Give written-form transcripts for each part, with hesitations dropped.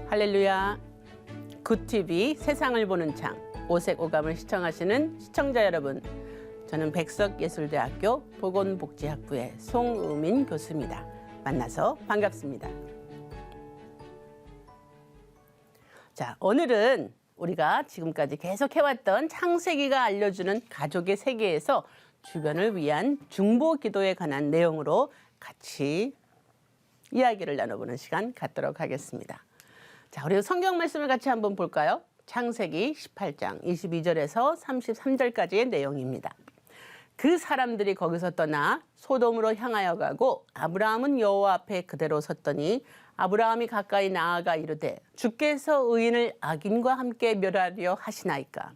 할렐루야. 굿TV 세상을 보는 창 오색 오감을 시청하시는 시청자 여러분, 저는 백석예술대학교 보건복지학부의 송의민 교수입니다. 만나서 반갑습니다. 자, 오늘은 우리가 지금까지 계속 해왔던 창세기가 알려주는 가족의 세계에서 주변을 위한 중보기도에 관한 내용으로 같이 이야기를 나눠보는 시간 갖도록 하겠습니다. 자, 우리 성경 말씀을 같이 한번 볼까요? 창세기 18장 22절에서 33절까지의 내용입니다. 그 사람들이 거기서 떠나 소돔으로 향하여 가고 아브라함은 여호와 앞에 그대로 섰더니 아브라함이 가까이 나아가 이르되 주께서 의인을 악인과 함께 멸하려 하시나이까.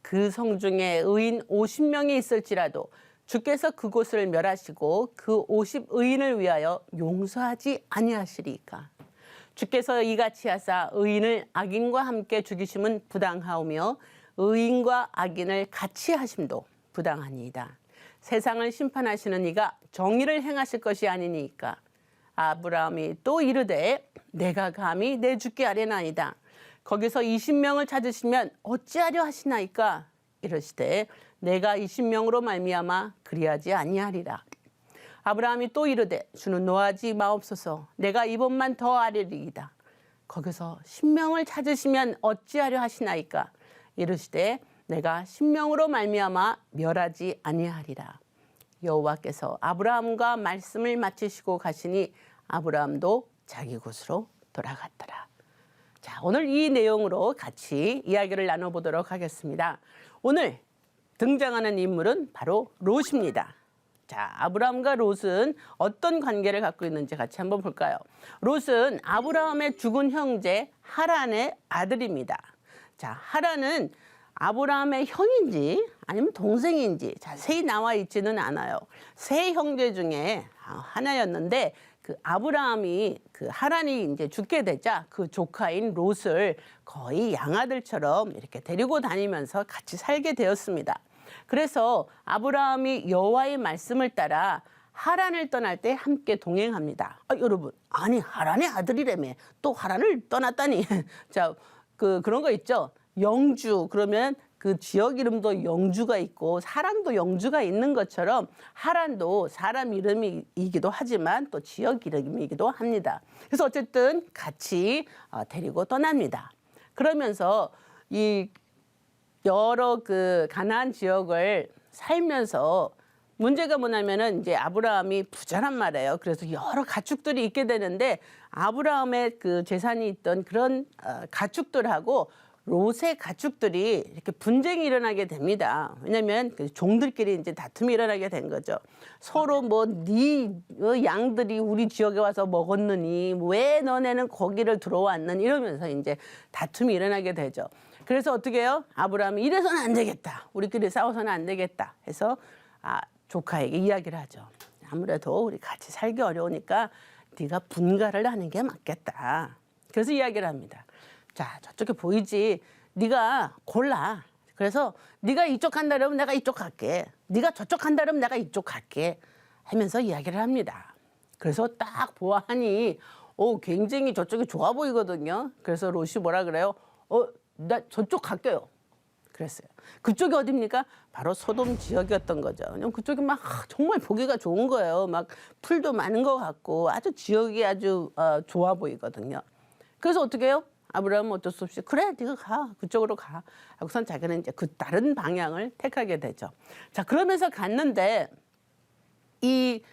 그 성 중에 의인 50명이 있을지라도 주께서 그곳을 멸하시고 그 50의인을 위하여 용서하지 아니하시리까. 주께서 이같이 하사 의인을 악인과 함께 죽이심은 부당하오며 의인과 악인을 같이 하심도 부당하니이다. 세상을 심판하시는 이가 정의를 행하실 것이 아니니까. 아브라함이 또 이르되 내가 감히 내 주께 아뢰나이다. 거기서 20명을 찾으시면 어찌하려 하시나이까. 이르시되 내가 20명으로 말미암아 그리하지 아니하리라. 아브라함이 또 이르되 주는 노하지 마옵소서. 내가 이번만 더 아뢰리이다. 거기서 10명을 찾으시면 어찌하려 하시나이까. 이르시되 내가 10명으로 말미암아 멸하지 아니하리라. 여호와께서 아브라함과 말씀을 마치시고 가시니 아브라함도 자기 곳으로 돌아갔더라. 자, 오늘 이 내용으로 같이 이야기를 나눠보도록 하겠습니다. 오늘 등장하는 인물은 바로 롯입니다. 자, 아브라함과 롯은 어떤 관계를 갖고 있는지 같이 한번 볼까요? 롯은 아브라함의 죽은 형제 하란의 아들입니다. 자, 하란은 아브라함의 형인지 아니면 동생인지 자세히 나와 있지는 않아요. 세 형제 중에 하나였는데 그 아브라함이 그 하란이 이제 죽게 되자 그 조카인 롯을 거의 양아들처럼 이렇게 데리고 다니면서 같이 살게 되었습니다. 그래서 아브라함이 여호와의 말씀을 따라 하란을 떠날 때 함께 동행합니다. 여러분, 아니 하란의 아들이라며 또 하란을 떠났다니. 자, 그런 거 있죠. 영주, 그러면 그 지역 이름도 영주가 있고 사람도 영주가 있는 것처럼 하란도 사람 이름이기도 하지만 또 지역 이름이기도 합니다. 그래서 어쨌든 같이 데리고 떠납니다. 그러면서 이 여러 그 가나안 지역을 살면서 문제가 뭐냐면은 이제 아브라함이 부자란 말이에요. 그래서 여러 가축들이 있게 되는데 아브라함의 그 재산이 있던 그런 가축들하고 롯의 가축들이 이렇게 분쟁이 일어나게 됩니다. 왜냐하면 그 종들끼리 이제 다툼이 일어나게 된 거죠. 서로 뭐 네 양들이 우리 지역에 와서 먹었느니 왜 너네는 거기를 들어왔느니 이러면서 이제 다툼이 일어나게 되죠. 그래서 어떻게 해요? 아브라함이 이래서는 안 되겠다. 우리끼리 싸워서는 안 되겠다 해서 조카에게 이야기를 하죠. 아무래도 우리 같이 살기 어려우니까 네가 분가를 하는 게 맞겠다. 그래서 이야기를 합니다. 자, 저쪽에 보이지? 네가 골라. 그래서 네가 이쪽 간다 그러면 내가 이쪽 갈게. 네가 저쪽 간다 그러면 내가 이쪽 갈게. 하면서 이야기를 합니다. 그래서 딱 보아하니 굉장히 저쪽이 좋아 보이거든요. 그래서 롯이 뭐라 그래요? 나 저쪽 갈게요. 그랬어요. 그쪽이 어딥니까? 바로 소돔 지역이었던 거죠. 왜냐면 그쪽이 막 정말 보기가 좋은 거예요. 막 풀도 많은 것 같고 아주 지역이 아주 좋아 보이거든요. 그래서 어떻게 해요? 아브라함은 어쩔 수 없이 그래 네가 가 그쪽으로 가 하고선 자기는 이제 그 다른 방향을 택하게 되죠. 자, 그러면서 갔는데 이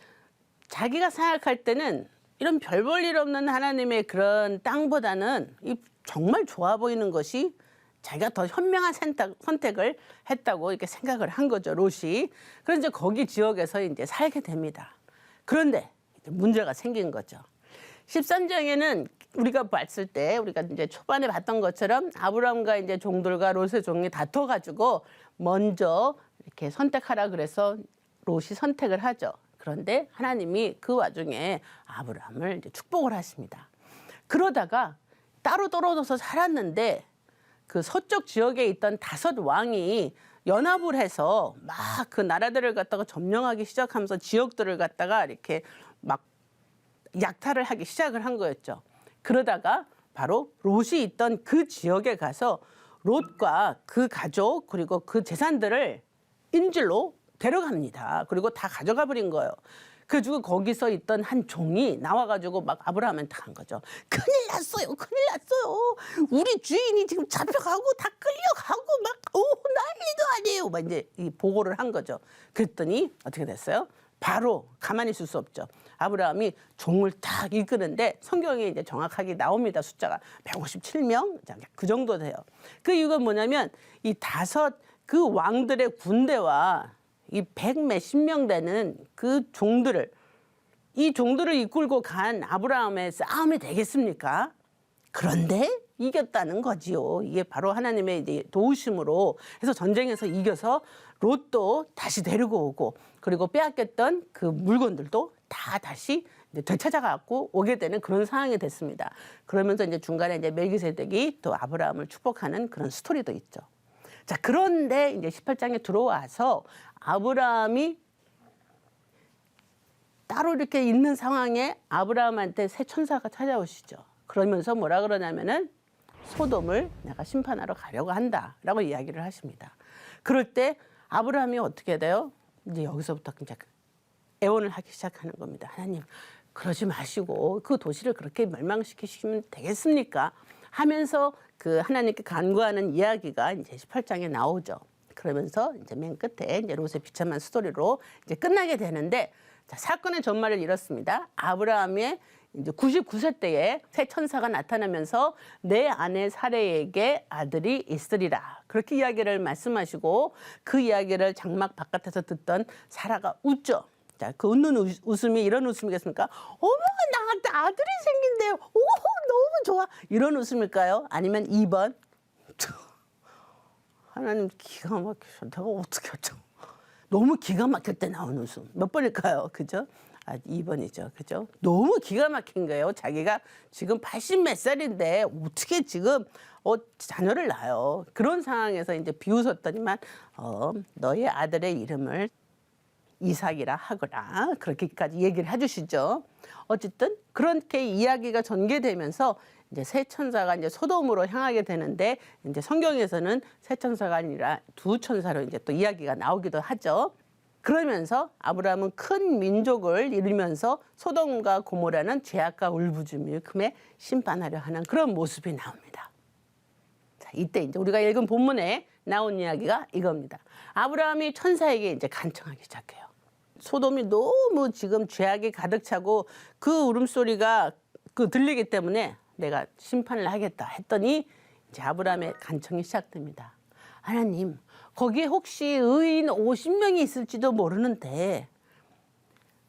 자기가 생각할 때는 이런 별 볼 일 없는 하나님의 그런 땅보다는 이 정말 좋아 보이는 것이 자기가 더 현명한 선택을 했다고 이렇게 생각을 한 거죠, 롯이. 그래서 이제 거기 지역에서 이제 살게 됩니다. 그런데 문제가 생긴 거죠. 13장에는 우리가 봤을 때 우리가 이제 초반에 봤던 것처럼 아브라함과 이제 종들과 롯의 종이 다퉈가지고 먼저 이렇게 선택하라 그래서 롯이 선택을 하죠. 그런데 하나님이 그 와중에 아브라함을 이제 축복을 하십니다. 그러다가 따로 떨어져서 살았는데 그 서쪽 지역에 있던 5 왕이 연합을 해서 막 그 나라들을 갖다가 점령하기 시작하면서 지역들을 갖다가 이렇게 막 약탈을 하기 시작을 한 거였죠. 그러다가 바로 롯이 있던 그 지역에 가서 롯과 그 가족 그리고 그 재산들을 인질로 데려갑니다. 그리고 다 가져가 버린 거예요. 그래가지고 거기서 있던 한 종이 나와가지고 막 아브라함한테 한 거죠. 큰일 났어요. 큰일 났어요. 우리 주인이 지금 잡혀가고 다 끌려가고 막 난리도 아니에요. 막 이제 이 보고를 한 거죠. 그랬더니 어떻게 됐어요? 바로 가만히 있을 수 없죠. 아브라함이 종을 딱 이끄는데 성경에 이제 정확하게 나옵니다. 숫자가 157명 그 정도 돼요. 그 이유가 뭐냐면 이 다섯 그 왕들의 군대와 이 100몇십 명 되는 그 종들을 이 종들을 이끌고 간 아브라함의 싸움이 되겠습니까? 그런데 이겼다는 거지요. 이게 바로 하나님의 이제 도우심으로 해서 전쟁에서 이겨서 롯도 다시 데리고 오고 그리고 빼앗겼던 그 물건들도 다 다시 이제 되찾아갖고 오게 되는 그런 상황이 됐습니다. 그러면서 이제 중간에 이제 멜기세덱이 또 아브라함을 축복하는 그런 스토리도 있죠. 자, 그런데 이제 18장에 들어와서 아브라함이 따로 이렇게 있는 상황에 아브라함한테 새 천사가 찾아오시죠. 그러면서 뭐라 그러냐면은 소돔을 내가 심판하러 가려고 한다라고 이야기를 하십니다. 그럴 때 아브라함이 어떻게 돼요? 이제 여기서부터 이제 애원을 하기 시작하는 겁니다. 하나님, 그러지 마시고 그 도시를 그렇게 멸망시키시면 되겠습니까? 하면서 그 하나님께 간구하는 이야기가 이제 18장에 나오죠. 그러면서 이제 맨 끝에 이제 롯의 비참한 스토리로 이제 끝나게 되는데, 자, 사건의 전말을 이렇습니다. 아브라함의 이제 99세 때에 새 천사가 나타나면서 내 아내 사레에게 아들이 있으리라. 그렇게 이야기를 말씀하시고 그 이야기를 장막 바깥에서 듣던 사라가 웃죠. 자, 그 웃는 웃음이 이런 웃음이겠습니까? 어머, 나한테 아들이 생긴대요. 오, 너무 좋아. 이런 웃음일까요? 아니면 2번. 하나님 기가 막히셔. 내가 어떻게 하죠? 너무 기가 막힐 때 나오는 웃음. 몇 번일까요? 그죠? 2번이죠. 그죠? 너무 기가 막힌 거예요. 자기가 지금 80 몇 살인데 어떻게 지금 자녀를 낳아요. 그런 상황에서 이제 비웃었더니만 너의 아들의 이름을 이삭이라 하거라. 그렇게까지 얘기를 해주시죠. 어쨌든 그렇게 이야기가 전개되면서 이제 새 천사가 이제 소돔으로 향하게 되는데, 이제 성경에서는 새 천사가 아니라 두 천사로 이제 또 이야기가 나오기도 하죠. 그러면서 아브라함은 큰 민족을 이루면서 소돔과 고모라는 죄악과 울부짖음에 심판하려 하는 그런 모습이 나옵니다. 자, 이때 이제 우리가 읽은 본문에 나온 이야기가 이겁니다. 아브라함이 천사에게 이제 간청하기 시작해요. 소돔이 너무 지금 죄악이 가득 차고 그 울음소리가 들리기 때문에 내가 심판을 하겠다 했더니 이제 아브라함의 간청이 시작됩니다. 하나님, 거기에 혹시 의인 50명이 있을지도 모르는데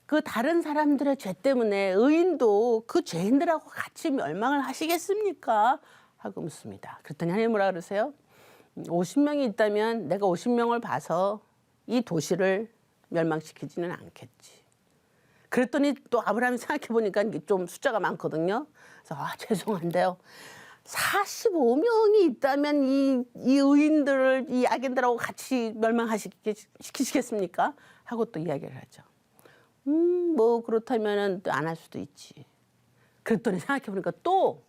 그 다른 사람들의 죄 때문에 의인도 그 죄인들하고 같이 멸망을 하시겠습니까? 하고 묻습니다. 그랬더니 하나님 뭐라 그러세요? 50명이 있다면 내가 50명을 봐서 이 도시를 멸망시키지는 않겠지. 그랬더니 또 아브라함이 생각해 보니까 이게 좀 숫자가 많거든요. 그래서 죄송한데요. 45명이 있다면 이 의인들을 이 악인들하고 같이 멸망시키시겠습니까? 하고 또 이야기를 하죠. 뭐 그렇다면은 안 할 수도 있지. 그랬더니 생각해 보니까 또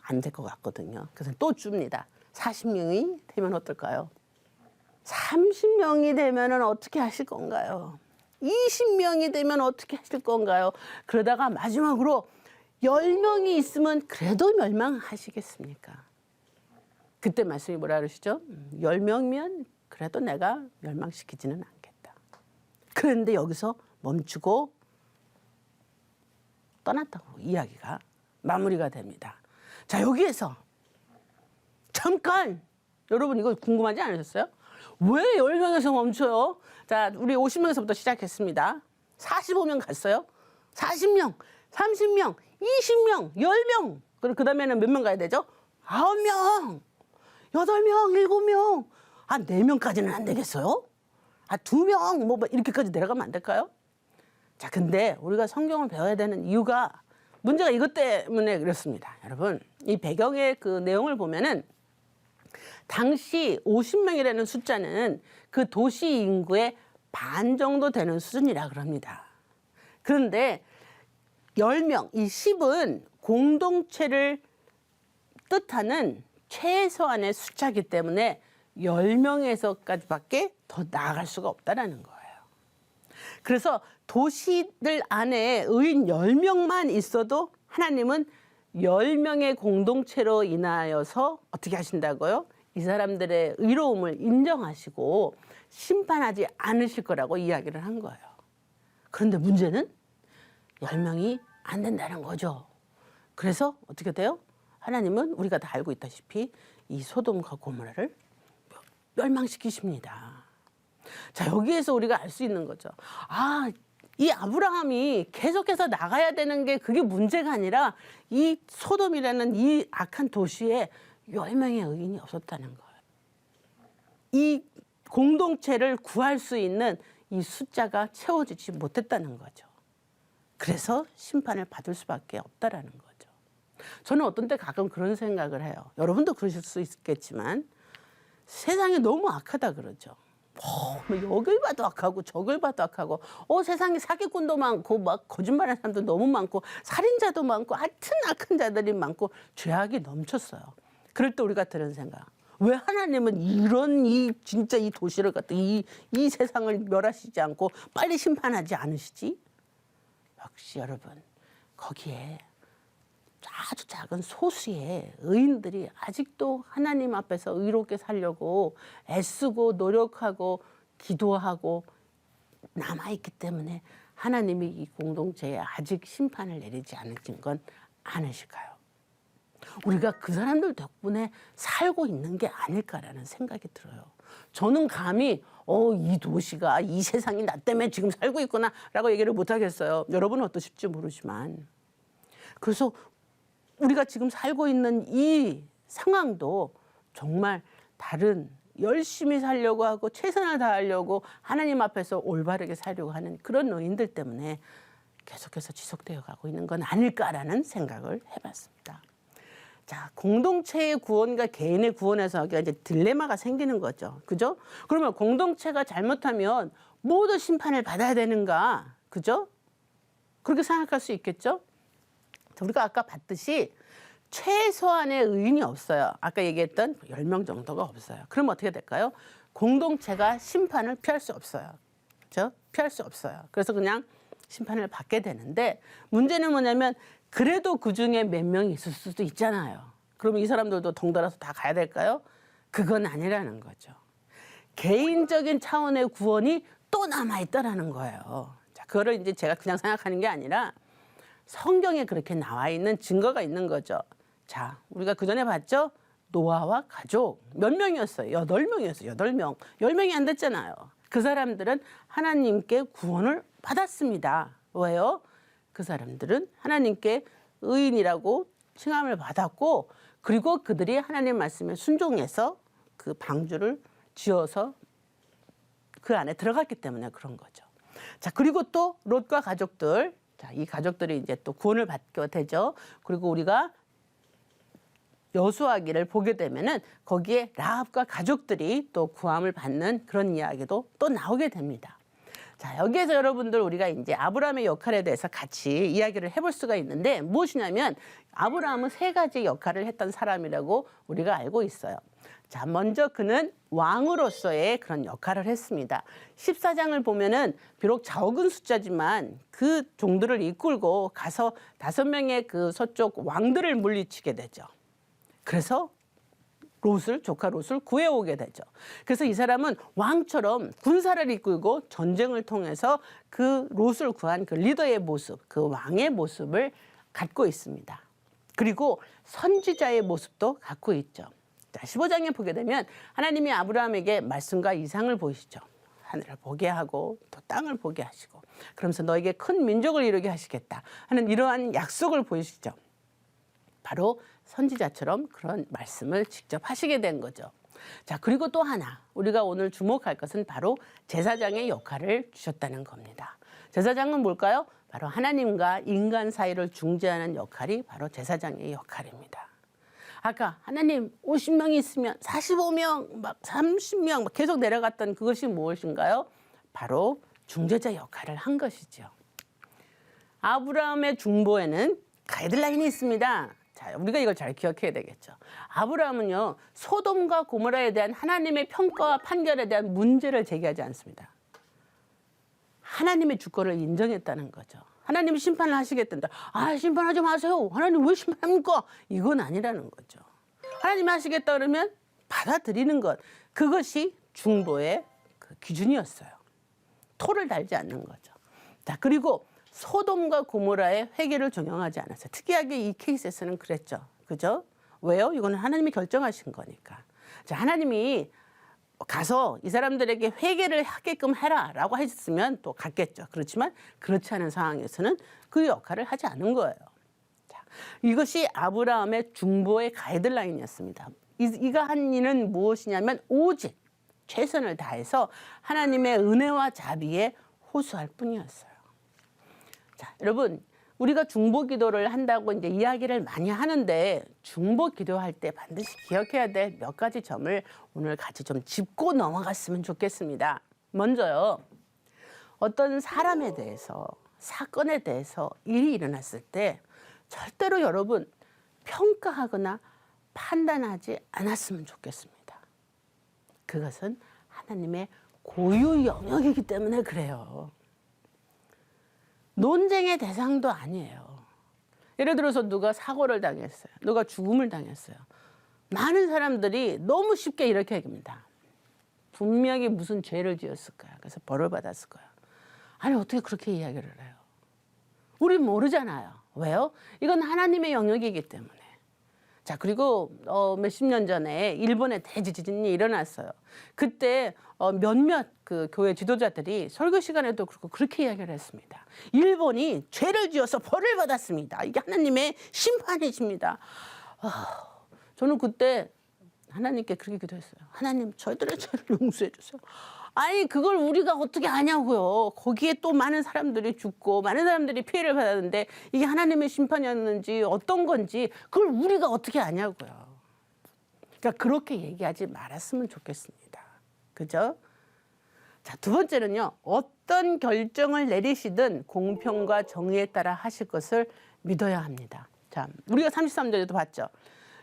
안 될 것 같거든요. 그래서 또 줍니다. 40명이 되면 어떨까요? 30명이 되면은 어떻게 하실 건가요? 20명이 되면 어떻게 하실 건가요? 그러다가 마지막으로 10명이 있으면 그래도 멸망하시겠습니까? 그때 말씀이 뭐라 그러시죠? 10명이면 그래도 내가 멸망시키지는 않겠다. 그런데 여기서 멈추고 떠났다고 이야기가 마무리가 됩니다. 자, 여기에서 잠깐, 여러분 이거 궁금하지 않으셨어요? 왜 10명에서 멈춰요? 자, 우리 50명에서부터 시작했습니다. 45명 갔어요. 40명, 30명, 20명, 10명. 그 다음에는 몇 명 가야 되죠? 9명, 8명, 7명. 4명까지는 안 되겠어요? 2명, 뭐 이렇게까지 내려가면 안 될까요? 자, 근데 우리가 성경을 배워야 되는 이유가 문제가 이것 때문에 그렇습니다. 여러분, 이 배경의 그 내용을 보면은 당시 50명이라는 숫자는 그 도시 인구의 반 정도 되는 수준이라 그럽니다. 그런데 10명, 이 10은 공동체를 뜻하는 최소한의 숫자이기 때문에 10명에서까지밖에 더 나아갈 수가 없다라는 거예요. 그래서 도시들 안에 의인 10명만 있어도 하나님은 10명의 공동체로 인하여서 어떻게 하신다고요? 이 사람들의 의로움을 인정하시고 심판하지 않으실 거라고 이야기를 한 거예요. 그런데 문제는 10명이 안 된다는 거죠. 그래서 어떻게 돼요? 하나님은 우리가 다 알고 있다시피 이 소돔과 고모라를 멸망시키십니다. 자, 여기에서 우리가 알 수 있는 거죠. 아, 이 아브라함이 계속해서 나가야 되는 게 그게 문제가 아니라 이 소돔이라는 이 악한 도시에 10명의 의인이 없었다는 거예요. 이 공동체를 구할 수 있는 이 숫자가 채워지지 못했다는 거죠. 그래서 심판을 받을 수밖에 없다라는 거죠. 저는 어떤 때 가끔 그런 생각을 해요. 여러분도 그러실 수 있겠지만 세상이 너무 악하다 그러죠. 여길 봐도 악하고 저길 봐도 악하고 세상에 사기꾼도 많고 막 거짓말하는 사람도 너무 많고 살인자도 많고 하여튼 악한 자들이 많고 죄악이 넘쳤어요. 그럴 때 우리가 드는 생각, 왜 하나님은 이런 진짜 이 도시를 갖다 이 세상을 멸하시지 않고 빨리 심판하지 않으시지? 역시 여러분, 거기에 아주 작은 소수의 의인들이 아직도 하나님 앞에서 의롭게 살려고 애쓰고 노력하고 기도하고 남아있기 때문에 하나님이 이 공동체에 아직 심판을 내리지 않으신 건 아니실까요? 우리가 그 사람들 덕분에 살고 있는 게 아닐까라는 생각이 들어요. 저는 감히 이 도시가 이 세상이 나 때문에 지금 살고 있구나 라고 얘기를 못 하겠어요. 여러분은 어떠실지 모르지만. 그래서 우리가 지금 살고 있는 이 상황도 정말 다른 열심히 살려고 하고 최선을 다하려고 하나님 앞에서 올바르게 살려고 하는 그런 의인들 때문에 계속해서 지속되어 가고 있는 건 아닐까라는 생각을 해봤습니다. 자, 공동체의 구원과 개인의 구원에서 이제 딜레마가 생기는 거죠. 그죠? 그러면 공동체가 잘못하면 모두 심판을 받아야 되는가? 그죠? 그렇게 생각할 수 있겠죠? 우리가 아까 봤듯이 최소한의 의인이 없어요. 아까 얘기했던 10명 정도가 없어요. 그럼 어떻게 될까요? 공동체가 심판을 피할 수 없어요. 그렇죠? 피할 수 없어요. 그래서 그냥 심판을 받게 되는데 문제는 뭐냐면 그래도 그중에 몇 명이 있을 수도 있잖아요. 그러면 이 사람들도 덩달아서 다 가야 될까요? 그건 아니라는 거죠. 개인적인 차원의 구원이 또 남아있다라는 거예요. 자, 그거를 이제 제가 그냥 생각하는 게 아니라 성경에 그렇게 나와 있는 증거가 있는 거죠. 자, 우리가 그전에 봤죠? 노아와 가족 몇 명이었어요? 8명이었어요. 8명. 10명이 안 됐잖아요. 그 사람들은 하나님께 구원을 받았습니다. 왜요? 그 사람들은 하나님께 의인이라고 칭함을 받았고 그리고 그들이 하나님 말씀에 순종해서 그 방주를 지어서 그 안에 들어갔기 때문에 그런 거죠. 자, 그리고 또 롯과 가족들. 자, 이 가족들이 이제 또 구원을 받게 되죠. 그리고 우리가 여수아기를 보게 되면은 거기에 라합과 가족들이 또 구함을 받는 그런 이야기도 또 나오게 됩니다. 자, 여기에서 여러분들 우리가 이제 아브라함의 역할에 대해서 같이 이야기를 해볼 수가 있는데 무엇이냐면 아브라함은 3가지 역할을 했던 사람이라고 우리가 알고 있어요. 자, 먼저 그는 왕으로서의 그런 역할을 했습니다. 14장을 보면은 비록 적은 숫자지만 그 종들을 이끌고 가서 5명의 그 서쪽 왕들을 물리치게 되죠. 그래서 조카 롯을 구해오게 되죠. 그래서 이 사람은 왕처럼 군사를 이끌고 전쟁을 통해서 그 롯을 구한 그 리더의 모습, 그 왕의 모습을 갖고 있습니다. 그리고 선지자의 모습도 갖고 있죠. 자, 15장에 보게 되면 하나님이 아브라함에게 말씀과 이상을 보이시죠. 하늘을 보게 하고 또 땅을 보게 하시고 그러면서 너에게 큰 민족을 이루게 하시겠다 하는 이러한 약속을 보이시죠. 바로 선지자처럼 그런 말씀을 직접 하시게 된 거죠. 자, 그리고 또 하나 우리가 오늘 주목할 것은 바로 제사장의 역할을 주셨다는 겁니다. 제사장은 뭘까요? 바로 하나님과 인간 사이를 중재하는 역할이 바로 제사장의 역할입니다. 아까 하나님 50명이 있으면 45명, 막 30명 막 계속 내려갔던 그것이 무엇인가요? 바로 중재자 역할을 한 것이죠. 아브라함의 중보에는 가이드라인이 있습니다. 자, 자, 우리가 이걸 잘 기억해야 되겠죠. 아브라함은요, 소돔과 고모라에 대한 하나님의 평가와 판결에 대한 문제를 제기하지 않습니다. 하나님의 주권을 인정했다는 거죠. 하나님이 심판을 하시겠단다. 아, 심판하지 마세요. 하나님 왜 심판합니까? 이건 아니라는 거죠. 하나님이 하시겠다 그러면 받아들이는 것. 그것이 중보의 그 기준이었어요. 토를 달지 않는 거죠. 자, 그리고 소돔과 고모라의 회개를 종용하지 않았어요. 특이하게 이 케이스에서는 그랬죠. 그죠? 왜요? 이거는 하나님이 결정하신 거니까. 자, 하나님이 가서 이 사람들에게 회개를 하게끔 해라라고 했으면 또 갔겠죠. 그렇지만 그렇지 않은 상황에서는 그 역할을 하지 않은 거예요. 자, 이것이 아브라함의 중보의 가이드라인이었습니다. 이가 한 일은 무엇이냐면 오직 최선을 다해서 하나님의 은혜와 자비에 호소할 뿐이었어요. 자, 여러분, 우리가 중보 기도를 한다고 이제 이야기를 많이 하는데 중보 기도할 때 반드시 기억해야 될 몇 가지 점을 오늘 같이 좀 짚고 넘어갔으면 좋겠습니다. 먼저요, 어떤 사람에 대해서, 사건에 대해서 일이 일어났을 때 절대로 여러분 평가하거나 판단하지 않았으면 좋겠습니다. 그것은 하나님의 고유 영역이기 때문에 그래요. 논쟁의 대상도 아니에요. 예를 들어서 누가 사고를 당했어요. 누가 죽음을 당했어요. 많은 사람들이 너무 쉽게 이렇게 얘기합니다. 분명히 무슨 죄를 지었을 거야. 그래서 벌을 받았을 거야. 아니, 어떻게 그렇게 이야기를 해요? 우린 모르잖아요. 왜요? 이건 하나님의 영역이기 때문에. 자, 그리고 몇십 년 전에 일본에 대지진이 일어났어요. 그때 몇몇 그 교회 지도자들이 설교 시간에도 그렇게 이야기를 했습니다. 일본이 죄를 지어서 벌을 받았습니다. 이게 하나님의 심판이십니다. 저는 그때 하나님께 그렇게 기도했어요. 하나님, 저희들의 죄를 용서해 주세요. 아니, 그걸 우리가 어떻게 아냐고요. 거기에 또 많은 사람들이 죽고 많은 사람들이 피해를 받았는데 이게 하나님의 심판이었는지 어떤 건지 그걸 우리가 어떻게 아냐고요. 그러니까 그렇게 얘기하지 말았으면 좋겠습니다. 그죠? 자, 두 번째는요. 어떤 결정을 내리시든 공평과 정의에 따라 하실 것을 믿어야 합니다. 자, 우리가 33절에도 봤죠.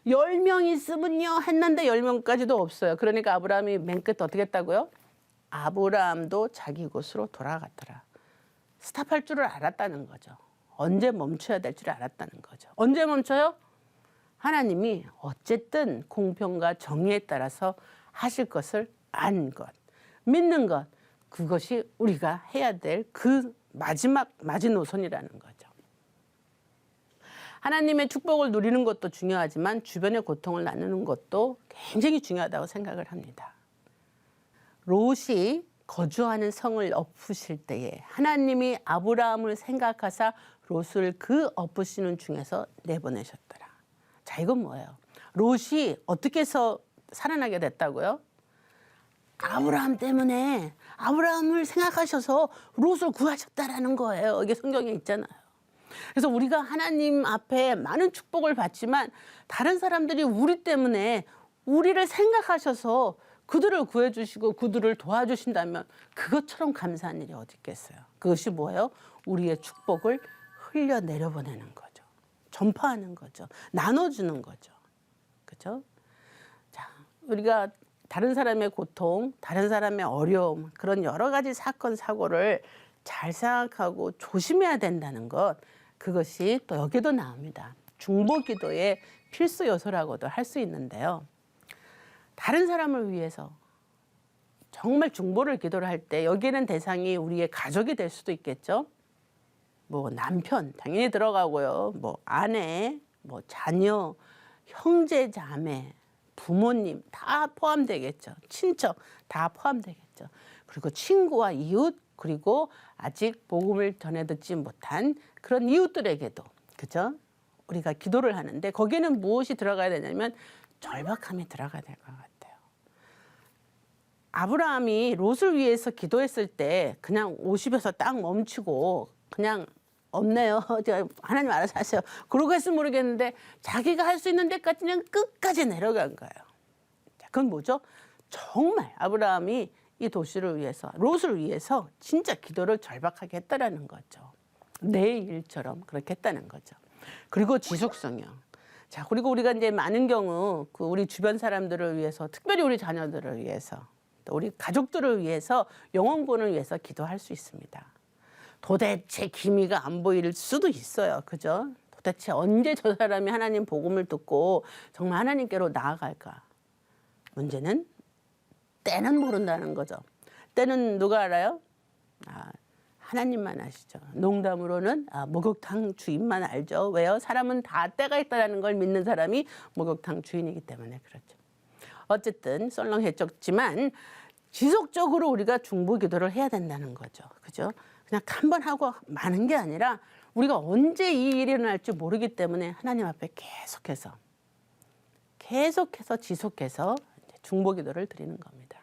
10명 있으면요 했는데 10명까지도 없어요. 그러니까 아브라함이 맨 끝 어떻게 했다고요? 아브라함도 자기 곳으로 돌아갔더라. 스탑할 줄을 알았다는 거죠. 언제 멈춰야 될 줄 알았다는 거죠. 언제 멈춰요? 하나님이 어쨌든 공평과 정의에 따라서 하실 것을 아는 것, 믿는 것, 그것이 우리가 해야 될 그 마지막 마지노선이라는 거죠. 하나님의 축복을 누리는 것도 중요하지만 주변의 고통을 나누는 것도 굉장히 중요하다고 생각을 합니다. 롯이 거주하는 성을 엎으실 때에 하나님이 아브라함을 생각하사 롯을 그 엎으시는 중에서 내보내셨더라. 자, 이건 뭐예요? 롯이 어떻게 해서 살아나게 됐다고요? 아브라함 때문에 아브라함을 생각하셔서 롯을 구하셨다라는 거예요. 이게 성경에 있잖아요. 그래서 우리가 하나님 앞에 많은 축복을 받지만 다른 사람들이 우리 때문에 우리를 생각하셔서 그들을 구해주시고 그들을 도와주신다면 그것처럼 감사한 일이 어디 있겠어요. 그것이 뭐예요? 우리의 축복을 흘려 내려보내는 거죠. 전파하는 거죠. 나눠주는 거죠. 그렇죠? 자, 우리가 다른 사람의 고통, 다른 사람의 어려움, 그런 여러 가지 사건, 사고를 잘 생각하고 조심해야 된다는 것, 그것이 또 여기도 나옵니다. 중보 기도의 필수 요소라고도 할 수 있는데요. 다른 사람을 위해서 정말 중보를 기도를 할 때 여기에는 대상이 우리의 가족이 될 수도 있겠죠. 뭐 남편 당연히 들어가고요. 뭐 아내, 뭐 자녀, 형제, 자매, 부모님 다 포함되겠죠. 친척 다 포함되겠죠. 그리고 친구와 이웃, 그리고 아직 복음을 전해 듣지 못한 그런 이웃들에게도, 그죠? 우리가 기도를 하는데 거기에는 무엇이 들어가야 되냐면 절박함이 들어가야 될 것 같아요. 아브라함이 롯을 위해서 기도했을 때 그냥 50에서 딱 멈추고 그냥 없네요. 하나님 알아서 하세요. 그러고 했으면 모르겠는데 자기가 할 수 있는 데까지는 끝까지 내려간 거예요. 자, 그건 뭐죠? 정말 아브라함이 이 도시를 위해서, 롯을 위해서 진짜 기도를 절박하게 했다라는 거죠. 내 일처럼 그렇게 했다는 거죠. 그리고 지속성이요. 자, 그리고 우리가 이제 많은 경우 그 우리 주변 사람들을 위해서, 특별히 우리 자녀들을 위해서, 또 우리 가족들을 위해서, 영혼권을 위해서 기도할 수 있습니다. 도대체 기미가 안 보일 수도 있어요. 그죠? 도대체 언제 저 사람이 하나님 복음을 듣고 정말 하나님께로 나아갈까? 문제는 때는 모른다는 거죠. 때는 누가 알아요? 하나님만 아시죠. 농담으로는 목욕탕 주인만 알죠. 왜요? 사람은 다 때가 있다는 걸 믿는 사람이 목욕탕 주인이기 때문에 그렇죠. 어쨌든 썰렁해졌지만 지속적으로 우리가 중보 기도를 해야 된다는 거죠. 그죠? 그냥 한 번 하고 마는 게 아니라 우리가 언제 이 일이 일어날지 모르기 때문에 하나님 앞에 계속해서 지속해서 중보 기도를 드리는 겁니다.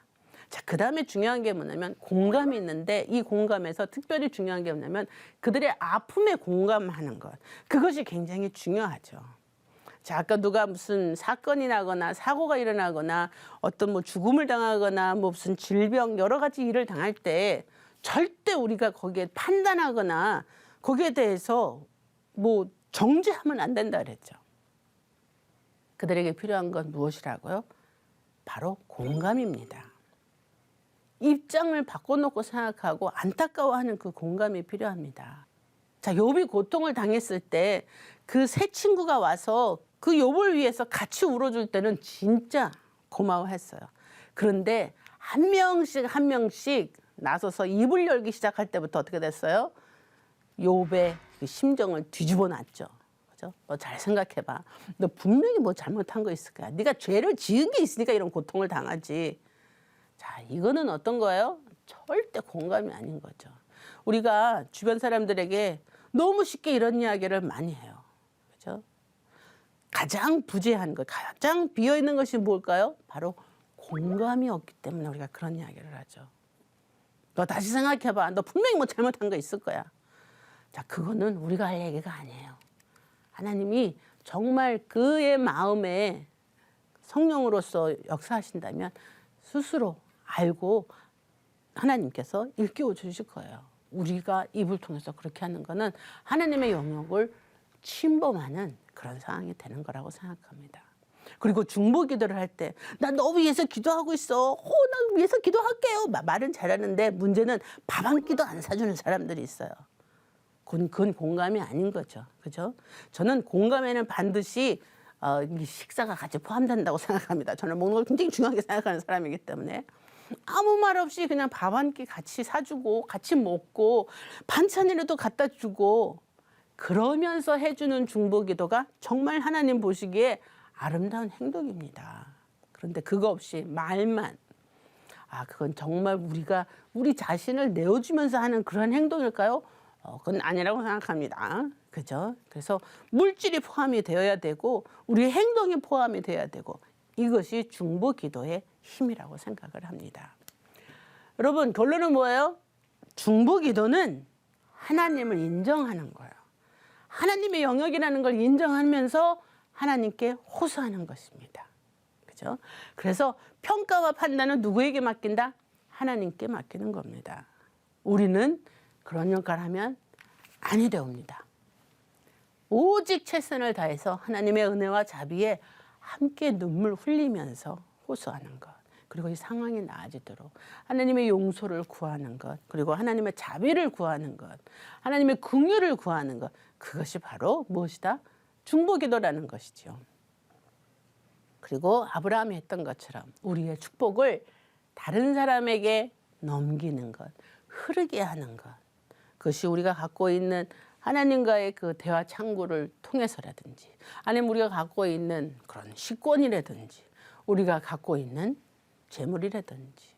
자, 그 다음에 중요한 게 뭐냐면 공감이 있는데, 이 공감에서 특별히 중요한 게 뭐냐면 그들의 아픔에 공감하는 것. 그것이 굉장히 중요하죠. 자, 아까 누가 무슨 사건이 나거나 사고가 일어나거나 어떤 뭐 죽음을 당하거나 뭐 무슨 질병 여러 가지 일을 당할 때 절대 우리가 거기에 판단하거나 거기에 대해서 뭐 정죄하면 안 된다 그랬죠. 그들에게 필요한 건 무엇이라고요? 바로 공감입니다. 입장을 바꿔놓고 생각하고 안타까워하는 그 공감이 필요합니다. 자, 욥이 고통을 당했을 때 그 세 친구가 와서 그 욥을 위해서 같이 울어줄 때는 진짜 고마워했어요. 그런데 한 명씩 나서서 입을 열기 시작할 때부터 어떻게 됐어요? 욥의 그 심정을 뒤집어 놨죠. 그죠? 너 잘 생각해봐. 너 분명히 뭐 잘못한 거 있을 거야. 네가 죄를 지은 게 있으니까 이런 고통을 당하지. 자, 이거는 어떤 거예요? 절대 공감이 아닌 거죠. 우리가 주변 사람들에게 너무 쉽게 이런 이야기를 많이 해요. 그죠? 가장 부재한 것, 가장 비어있는 것이 뭘까요? 바로 공감이 없기 때문에 우리가 그런 이야기를 하죠. 너 다시 생각해봐. 너 분명히 뭐 잘못한 거 있을 거야. 자, 그거는 우리가 할 얘기가 아니에요. 하나님이 정말 그의 마음에 성령으로서 역사하신다면 스스로 알고 하나님께서 일깨워 주실 거예요. 우리가 입을 통해서 그렇게 하는 거는 하나님의 영역을 침범하는 그런 상황이 되는 거라고 생각합니다. 그리고 중보 기도를 할 때 나 너 위해서 기도하고 있어. 나 위해서 기도할게요. 말은 잘하는데 문제는 밥 한 끼도 안 사주는 사람들이 있어요. 그건 공감이 아닌 거죠. 그죠? 저는 공감에는 반드시 식사가 같이 포함된다고 생각합니다. 저는 먹는 걸 굉장히 중요하게 생각하는 사람이기 때문에 아무 말 없이 그냥 밥 한 끼 같이 사주고 같이 먹고 반찬이라도 갖다 주고 그러면서 해주는 중보 기도가 정말 하나님 보시기에 아름다운 행동입니다. 그런데 그거 없이 말만, 그건 정말 우리가 우리 자신을 내어주면서 하는 그런 행동일까요? 그건 아니라고 생각합니다. 그죠? 그래서 물질이 포함이 되어야 되고 우리의 행동이 포함이 되어야 되고 이것이 중보 기도의 힘이라고 생각을 합니다. 여러분, 결론은 뭐예요? 중보 기도는 하나님을 인정하는 거예요. 하나님의 영역이라는 걸 인정하면서 하나님께 호소하는 것입니다. 그죠? 그래서 평가와 판단은 누구에게 맡긴다? 하나님께 맡기는 겁니다. 우리는 그런 역할을 하면 아니 되옵니다. 오직 최선을 다해서 하나님의 은혜와 자비에 함께 눈물 흘리면서 호소하는 것. 그리고 이 상황이 나아지도록 하나님의 용서를 구하는 것. 그리고 하나님의 자비를 구하는 것. 하나님의 긍휼을 구하는 것. 그것이 바로 무엇이다? 중보기도라는 것이죠. 그리고 아브라함이 했던 것처럼 우리의 축복을 다른 사람에게 넘기는 것. 흐르게 하는 것. 그것이 우리가 갖고 있는 하나님과의 그 대화 창구를 통해서라든지 아니면 우리가 갖고 있는 그런 식권이라든지 우리가 갖고 있는 재물이라든지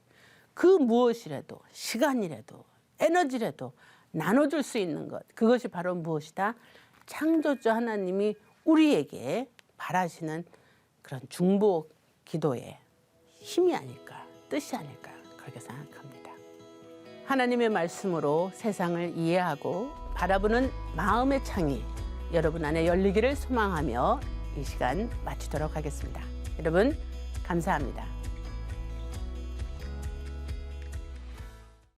그 무엇이라도 시간이라도 에너지라도 나눠줄 수 있는 것 그것이 바로 무엇이다? 창조주 하나님이 우리에게 바라시는 그런 중보 기도의 힘이 아닐까 뜻이 아닐까 그렇게 생각합니다. 하나님의 말씀으로 세상을 이해하고 바라보는 마음의 창이 여러분 안에 열리기를 소망하며 이 시간 마치도록 하겠습니다. 여러분 감사합니다.